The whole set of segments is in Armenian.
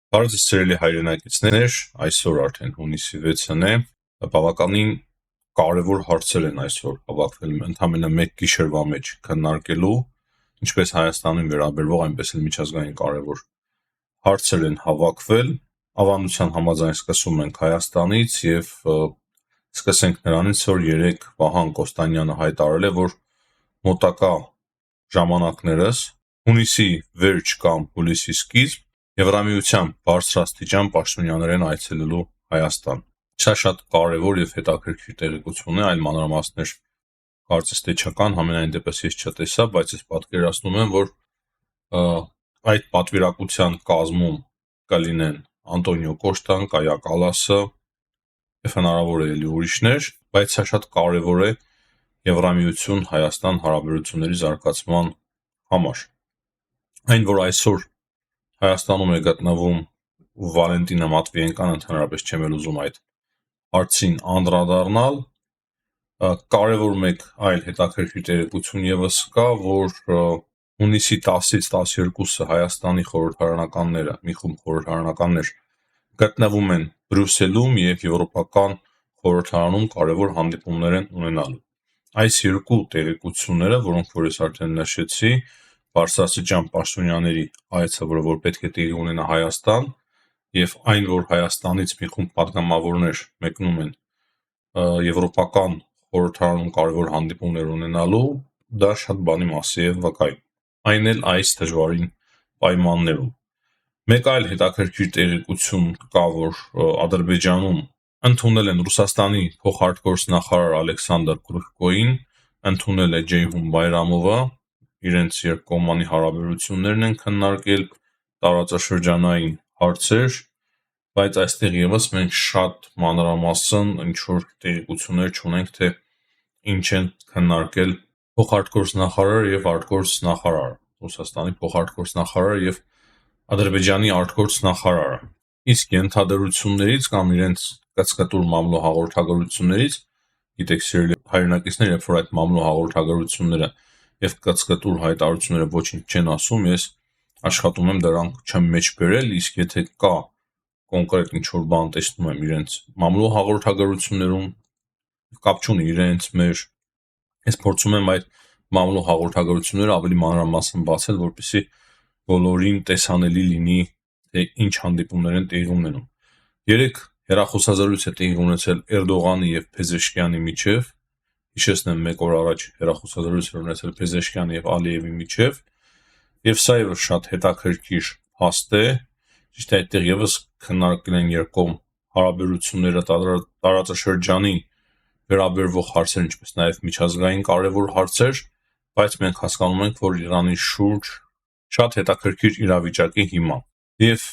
Բարև ձեզ սիրելի հայրենակիցներ, այսօր արդեն հունիսի 6-ն է, բավականին կարևոր հարցեր են այսօր հավաքվել ընդամենը մեկ գիշերվա մեջ քննարկելու, ինչպես Հայաստանին վերաբերող, այնպես էլ միջազգային կարևոր հարցեր են հավաքվել, ավանդության համաձայն սկսում ենք Հայաստանից եւ սկսենք նրանից, որ երեկ Վահան Կոստանյանը հայտարարել է, որ մոտակա ժամանակներս հունիսի վերջ կամ հուլիսի սկիզբ Եվրամիության բարձրաստիճան պաշտոնյաներ են այցելելու Հայաստան։ Սա շատ կարևոր եւ հետաքրքիր տեղեկություն է, այլ մանրամասներ կարծես թե չկան, համենայն դեպս ես չտեսա, բայց ես պատկերացնում եմ, որ այդ պատվիրակության կազմում կլինեն Անտոնիո Կոշտան, Կայա Կալասը եւ հնարավոր է ելի ուրիշներ, բայց սա շատ կարևոր է Եվրամիություն-Հայաստան հարաբերությունների զարգացման համար։ Այն, որ այսօր Հայաստանում է գտնվում Վալենտինա Մատվիենկան, ընդհանրապես չեմ էլ ուզում այդ հարցին անդրադառնալ, կարևոր մեկ այլ հետաքրքիր տեղեկություն եւս կա, որ հունիսի 10-ից 12-ը Հայաստանի խորհրդարանականները, մի խումբ խորհրդարանականներ գտնվում են Բրյուսելում եւ Եվրոպական խորհրդարանում կարևոր հանդիպումներ են ունենալու։ Այս երկու տեղեկությունները, որոնք որ ես արդեն նշեցի, բարձրաստիճան պաշտոնյաների այցը, որ պետք է տեղի ունենա Հայաստան, եւ այն, որ Հայաստանից մի խումբ պատգամավորներ մեկնում են Եվրոպական խորհրդարանում կարևոր հանդիպումներ ունենալու, դա շատ բանի մասի է վկայում։ Այն էլ այս դժվարին պայմաններում։ Մեկ այլ հետաքրքիր տեղեկություն կա, որ Ադրբեջանում ընդունել են Ռուսաստանի փոխարտգործնախարար Ալեքսանդր Կրուշկոին, ընդունել է Ջեյհուն Բայրամովը, իրենց երկկողմանի հարաբերություններն են քննարկել, տարածաշրջանային հարցեր, բայց այստեղ եւս մենք շատ մանրամասն ինչ-որ տեղեկություններ չունենք, թե ինչ են քննարկել փոխարտգործնախարարը եւ արտգործնախարարը, Ռուսաստանի փոխարտգործնախարարը եւ Ադրբեջանի արտգործնախարարը։ Իսկ ենթադրություններից կամ իրենց կցկտուր մամլո հաղորդագրություններից, գիտեք սիրելի հայրենակիցներ, երբ որ այդ մամլո հաղորդագրությունները եւ կցկտուր հայտարարությունները ոչինչ չեն ասում, ես աշխատում եմ դրանք չեմ մեջ բերել, իսկ եթե կա կոնկրետ ինչ-որ բան տեսնում եմ իրենց մամլո հաղորդագրություններում, կապ չունի իրենց մեր, ես փորձում եմ այդ մամլո հաղորդագրությունները ավելի մանրամասն բացել, որպեսզի բոլորին տեսանելի լինի, թե ինչ հանդիպումներ են տեղի ունենում։ Երեք հեռախոսազրույց է տեղի ունեցել Էրդողանի եւ Փեզեշկյանի միջև, հիշեցնեմ մեկ օր առաջ հեռախոսազրույց էր ունեցել Փեզեշկյանի եւ Ալիևի միջև, եւ սա եւս շատ հետաքրքիր փաստ է, ճիշտ է այդտեղ եւս քննարկել են երկկողմ հարաբերությունները տարածաշրջանի վերաբերվող հարցեր, ինչպես նաեւ միջազգային կարևոր հարցեր, բայց մենք հասկանում ենք, որ Իրանի շուրջ շատ հետաքրքիր իրավիճակի հիմա։ Եվ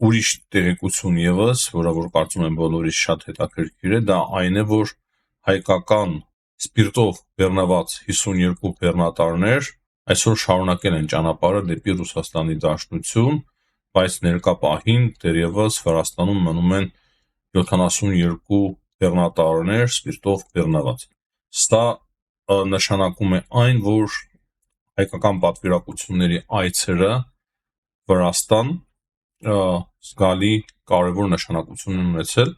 ուրիշ տեղեկություն եւս, որը որ կարծում եմ բոլորիս շատ հետաքրքիր է, դա այն է, որ հայկական սպիրտով բեռնված 52 բեռնատարներ այսօր շարունակել են ճանապարհը դեպի Ռուսաստանի Դաշնություն, բայց ներկա պահին դեռևս Վրաստանում մնում են 72 բեռնատարներ սպիրտով բեռնված։ Սա նշանակում է այն, որ հայկական պատվիրակությունների այցերը Վրաստան զգալի կարևոր նշանակություն են ունեցել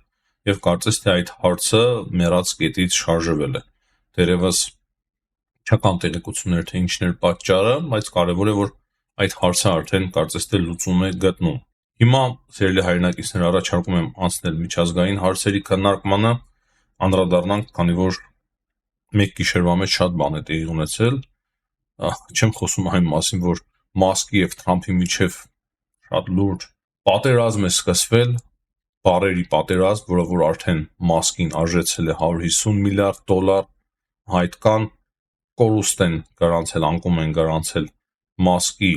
եւ կարծես թե այդ հարցը մեռած կետից շարժվել է։ Դերևս չկան տեղեկություններ, թե ինչն էր պատճառը, բայց կարևոր է, որ այդ հարցը արդեն կարծես թե լուծում է գտնում։ Հիմա սիրելի հայրենակիցներ, առաջարկում եմ անցնել միջազգային հարցերի քննարկմանը, անդրադառնանք, քանի որ մեկ գիշերվա մեջ շատ բան է տեղի ունեցել, չեմ խոսում այն մասին, որ Մասկի եւ Թրամփի միջև շատ լուրջ պատերազմ է սկսվել, բարերի պատերազմ, որը որ արդեն Մասկին արժեցել է $150 միլիարդ, հայկական կորուստ են գրանցել, անկում են գրանցել Մասկի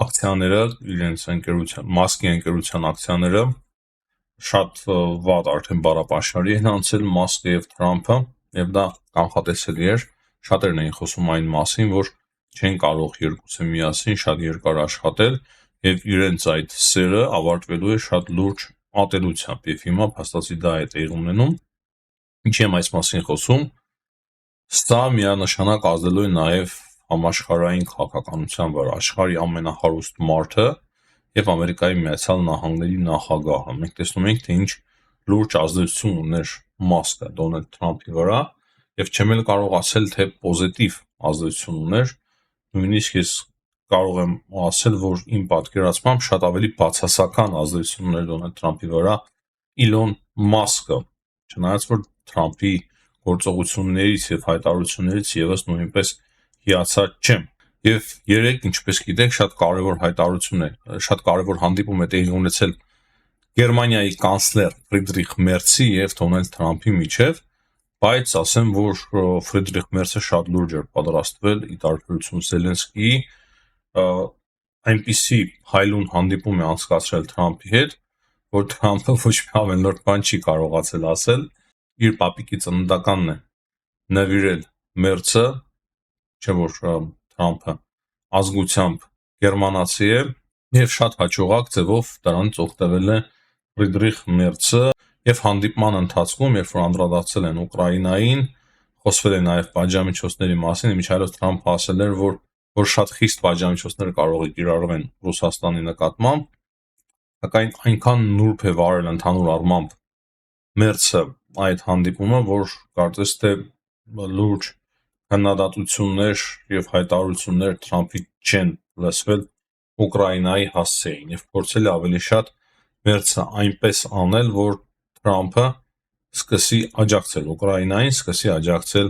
ակցիաները, իրենց ընկերության, Մասկի ընկերության ակցիաները, շատ վատ արդեն բարապաշարի են անցել Մասկը եւ Թրամփը, եւ դա կանխատեսելի էր, շատերն էին խոսում այն մասին, որ չեն կարող երկուսը միասին շատ երկար աշխատել եւ իրենց այդ սերը ավարտվելու է շատ լուրջ ատելությամբ եւ հիմա փաստացի դա է տեղի ունենում։ Ինչի եմ այս մասին խոսում, սա միանշանակ ազդելու է նաեւ համաշխարհային քաղաքականության վրա, աշխարհի ամենահարուստ մարդը եւ Ամերիկայի Միացյալ Նահանգների նախագահը։ Մենք տեսնում ենք, թե ինչ լուրջ ազդեցություն ուներ Մասկը Դոնալդ Թրամփի վրա, եւ չեմ էլ կարող ասել, թե պոզիտիվ ազդեցություն ուներ, նույնիսկ ես կարող եմ ասել, որ իմ պատկերացմամբ շատ ավելի բացասական ազդեցություն ուներ Դոնալդ Թրամփի վրա Իլոն Մասկը, չնայած որ Թրամփի գործողություններից եւ հայտարարություններից եւս նույնպես հիացած չեմ։ Եվ երեք, ինչպես գիտեք, շատ կարևոր հանդիպում է տեղի ունեցել Գերմանիայի կանցլեր Ֆրիդրիխ Մերցի եւ Դոնալդ Թրամփի միջեւ, բայց ասեմ, որ Ֆրիդրիխ Մերցը շատ լուրջ էր պատրաստվել ի տարբերություն Զելենսկիի, այնպիսի հայլուն հանդիպում է անցկացրել Թրամփի հետ, որ Թրամփը ոչ մի ավելորդ բան չի կարողացել ասել, իր պապիկի ծննդականն է նվիրել Մերցը, չէ՞ որ Թրամփը ազգությամբ գերմանացի է եւ շատ հաջողակ ձևով դրանից օգտվել է Ֆրիդրիխ Մերցը եւ հանդիպման ընթացքում, երբ որ անդրադարձել են Ուկրաինային, խոսվել է նաեւ պատժամիջոցների մասին, Միչայլոս Թրամփը ասել էր, որ շատ խիստ պատժամիջոցներ կարող է կիրառվեն Ռուսաստանի նկատմամբ, սակայն այնքան նուրբ է վարել ընդհանուր առմամբ Մերցը այդ հանդիպումը, որ կարծես թե լուրջ քննադատություններ եւ հայտարարություններ Թրամփի չեն լսվել Ուկրաինայի հասցեին եւ փորձել է ավելի շատ Մերցը այնպես անել, որ Թրամփը սկսի աջակցել Ուկրաինային, սկսի աջակցել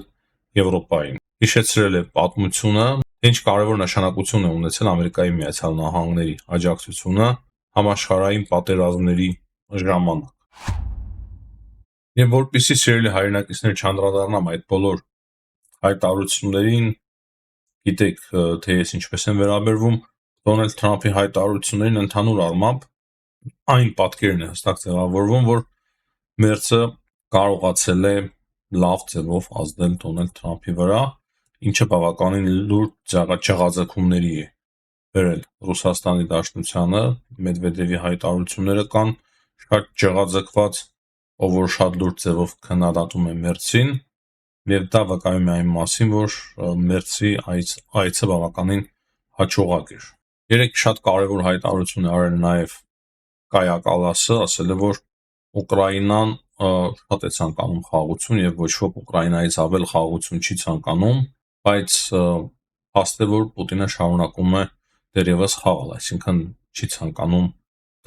Եվրոպային։ Հիշեցրել է պատմությունը, ինչ կարևոր նշանակություն է ունեցել Ամերիկայի Միացյալ Նահանգների աջակցությունը համաշխարհային պատերազմների ժամանակ։ Եվ որպեսզի սիրելի հայրենակիցներ չանդրադառնամ այդ բոլոր հայտարարություններին, գիտեք, թե ես ինչպես եմ վերաբերվում Դոնալդ Թրամփի հայտարարություններին, ընդհանուր առմամբ այն պատկերն է հստակ ձևավորվում, որ Մերցը կարողացել է լավ ձևով ազդել Դոնալդ Թրամփի վրա, ինչը բավականին լուրջ ջղաձգումների է բերել Ռուսաստանի Դաշնությանը, Մեդվեդևի հայտարարությունները կան շատ ջղաձգված, ով որ շատ լուրջ ձևով քննադատում է Մերցին, եւ դա վկայում է այն մասին, որ Մերցի այցը բավականին հաջողակ էր։ Երեք շատ կարևոր հայտարարություն է արել նաեւ Կայա Կալասը, ասել է, որ Ուկրաինան շատ է ցանկանում խաղաղություն եւ ոչ ոք Ուկրաինայից ավել խաղաղություն չի ցանկանում, բայց փաստ է, որ Պուտինը շարունակում է դեռևս խաղալ, այսինքն չի ցանկանում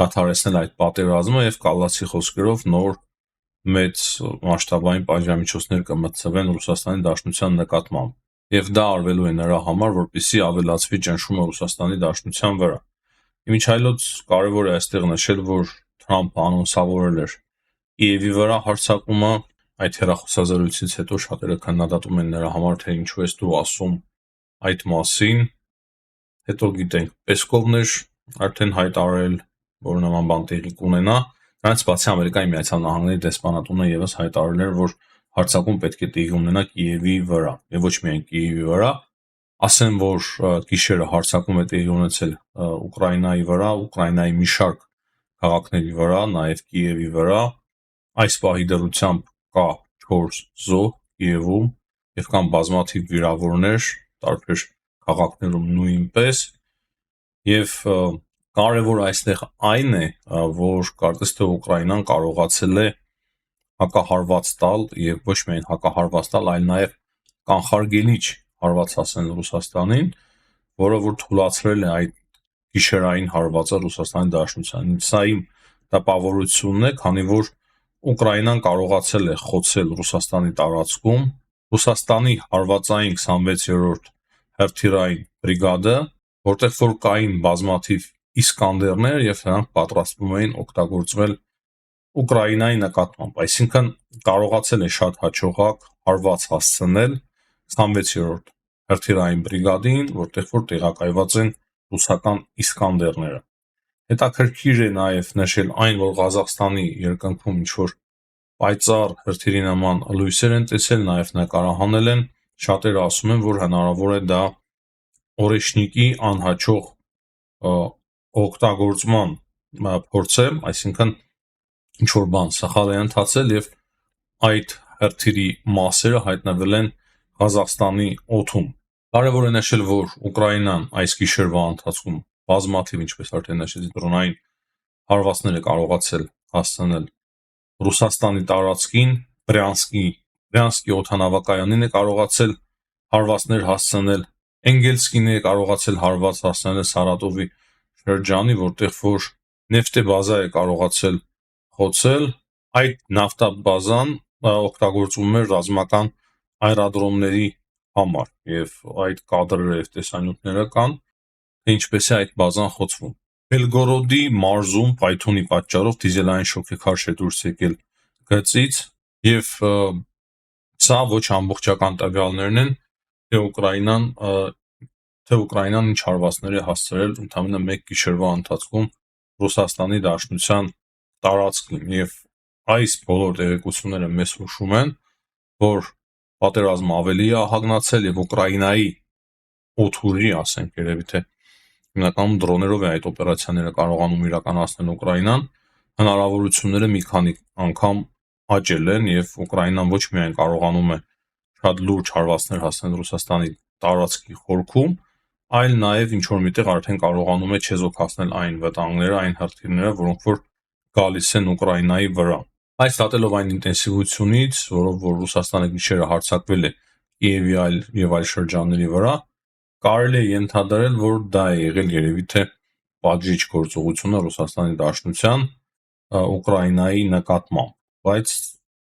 դադարեցնել այդ պատերազմը եւ Կալասի խոսքերով նոր մեծ մասշտաբային պատժամիջոցներ կմտցվեն Ռուսաստանի Դաշնության նկատմամբ։ Եվ դա արվելու է նրա համար, որպեսզի ավելացվի ճնշումը Ռուսաստանի Դաշնության վրա։ Իմիջայլոց կարևոր է այստեղ նշել, որ Թրամփը անոնսավորել էր Կիևի վրա հարձակումը, այդ հեռախոսազրույցից հետո շատերը քննադատում են նրա համար, թե ինչու ես դու ասում այդ մասին։ Հետո գիտենք, Պեսկովն էր արդեն հայտարարել, որ նման բան տեղի կունենա, դրանից բացի Ամերիկայի Միացյալ Նահանգների դեսպանատունը եւս հայտարարել էր, որ հարձակում պետք է տեղի ունենա Կիևի վրա, եւ ոչ միայն Կիևի վրա, ասեմ, որ գիշերը հարձակում է տեղի ունեցել Ուկրաինայի վրա, Ուկրաինայի մի շարք քաղաքների վրա, նաեւ Կիևի վրա, այս պահի դրությամբ կա 4 զոհ Կիևում եւ կան բազմաթիվ վիրավորներ տարբեր քաղաքներում նույնպես, եւ կարևոր այստեղ այն է, որ կարծես թե Ուկրաինան կարողացել է հակահարված տալ եւ ոչ միայն հակահարված տալ, այլ նաեւ կանխարգելիչ հարված հասնել Ռուսաստանին, որը որ թույլատրել է այդ գիշերային հարվածը Ռուսաստանի Դաշնությանին։ Սա իմ տպավորությունն է, քանի որ Ուկրաինան կարողացել է խոցել Ռուսաստանի տարածքում, Ռուսաստանի հարվածային 26-րդ հրթիռային բրիգադը, որտեղ որ կային բազմաթիվ Իսկանդերներ եւ նրանք պատրաստվում էին օգտագործվել Ուկրաինայի նկատմամբ, այսինքն կարողացել է շատ հաջողակ հարված հասցնել 26-րդ հրթիռային բրիգադին, որտեղ որ տեղակայված են ռուսական Իսկանդերները։ Հետաքրքիր է նաև նշել այն, որ Ղազախստանի երկնքում ինչ որ պայծառ հրթիռի նման լույսեր են տեսել, նաև նկարահանել են, շատերը ասում են, որ հնարավոր է դա օրեշնիկի անհաջող օգտագործման փորձ է, այսինքն ինչ որ բան սխալ է ընթացել եւ այդ հրթիռի մասերը հայտնվել են Ղազախստանի օդում։ Կարևոր է նշել, որ Ուկրաինան այս գիշերվա ընթացքում բազմաթիվ, ինչպես արդեն նշեցի, դրոնային հարվածներ է կարողացել հասցնել Ռուսաստանի տարածքին, Բրյանսկի օդանավակայանին է կարողացել հարվածներ հասցնել, Էնգելսկին է կարողացել հարված հասցնել Սարատովի շրջանի, որտեղ որ նեֆտեբազա է կարողացել խոցել, այդ նավթաբազան օգտագործվում էր ռազմական այրադրոմների համար եւ այդ կադրերը եւ տեսանյութերը կան, թե ինչպես է այդ բազան խոցվում։ Բելգորոդի մարզում պայթյունի պատճառով դիզելային շոգեքարշ է դուրս եկել գծից եւ սա ոչ ամբողջական տվյալներն են, թե Ուկրաինան ինչ հարվածներ է հասցրել ընդամենը մեկ գիշերվա ընթացքում Ռուսաստանի Դաշնության տարածքին եւ այս բոլոր տեղեկությունները մեզ հուշում են, որ պատերազմը ավելի է ահագնացել եւ Ուկրաինայի օդուժի, ասենք երևի թե հիմնականում դրոներով է այդ օպերացիաները կարողանում իրականացնել Ուկրաինան, հնարավորությունները մի քանի անգամ աճել են եւ Ուկրաինան ոչ միայն կարողանում է շատ լուրջ հարվածներ հասցնել Ռուսաստանի տարածքի խորքում, այլ նաեւ ինչ որ միտեղ արդեն կարողանում է չեզոքացնել այն վտանգները, այն հրթիռները, որոնք որ գալիս են Ուկրաինայի վրա։ Այս դատելով այն ինտենսիվությունից, որով որ Ռուսաստանը գիշերը հարձակվել է Կիևի եւ այլ շրջանների վրա, կարելի է ենթադրել, որ դա է եղել երևի թե պատժիչ գործողությունը Ռուսաստանի Դաշնության Ուկրաինայի նկատմամբ, բայց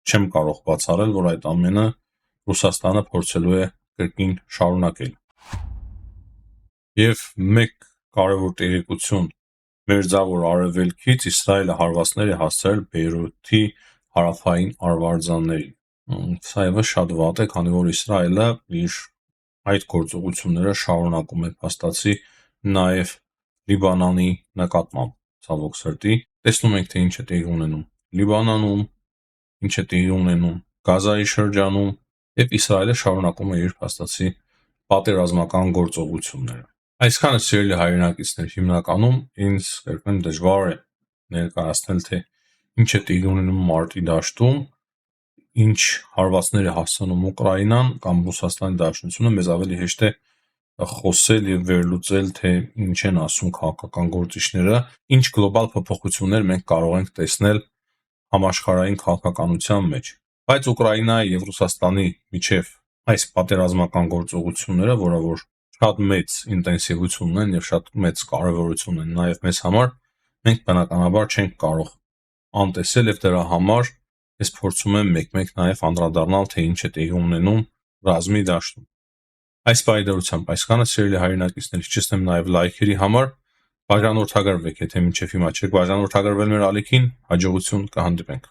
չեմ կարող բացառել, որ այդ ամենը Ռուսաստանը փորձելու է կրկին շարունակել։ Եվ մեկ կարևոր տեղեկություն մերձավոր արևելքից Իսրայելը հարվածներ է հասցրել Բեյրութի հարավային արվարձաններին։ Սա եւս շատ վատ է, քանի որ Իսրայելը իր այդ գործողությունները շարունակում է փաստացի նաեւ Լիբանանի նկատմամբ, ցավոք սրտի։ Տեսնում ենք, թե ինչ է տեղի ունենում Լիբանանում, ինչ է տեղի ունենում Գազայի շրջանում, եւ Իսրայելը շարունակում է իր փաստացի պատերազմական գործողությունները։ Այսքանը սիրելի հայրենակիցներ, հիմնականում ինձ կրկնեմ դժվար է ներկայացնել, թե ինչ է տեղի ունենում մարտի դաշտում, ինչ հարվածներ է հասցնում Ուկրաինան կամ Ռուսաստանի Դաշնությունը, մեզ ավելի հեշտ է խոսել եւ վերլուծել, թե ինչ են ասում քաղաքական գործիչները, ինչ գլոբալ փոփոխություններ մենք կարող ենք տեսնել համաշխարհային քաղաքականության մեջ։ Բայց Ուկրաինայի եւ Ռուսաստանի միջև այս պատերազմական գործողությունները, որը որ շատ մեծ ինտենսիվություն ունեն եւ շատ մեծ կարեւորություն ունեն նաեւ մեզ համար, մենք բնականաբար չենք կարող անտեսել եւ դրա համար ես փորձում եմ մեկ-մեկ նաեւ անդրադառնալ, թե ինչ է տեղի ունենում ռազմի դաշտում։ Այս պայմանությամբ այսքանը սիրելի հայրենակիցներ, հիշեցնեմ նաեւ լայքերի համար բաժանորդագրվեք, եթե մինչև հիմա չեք բաժանորդագրվել մեր ալիքին, հաջողություն կհանդիպենք։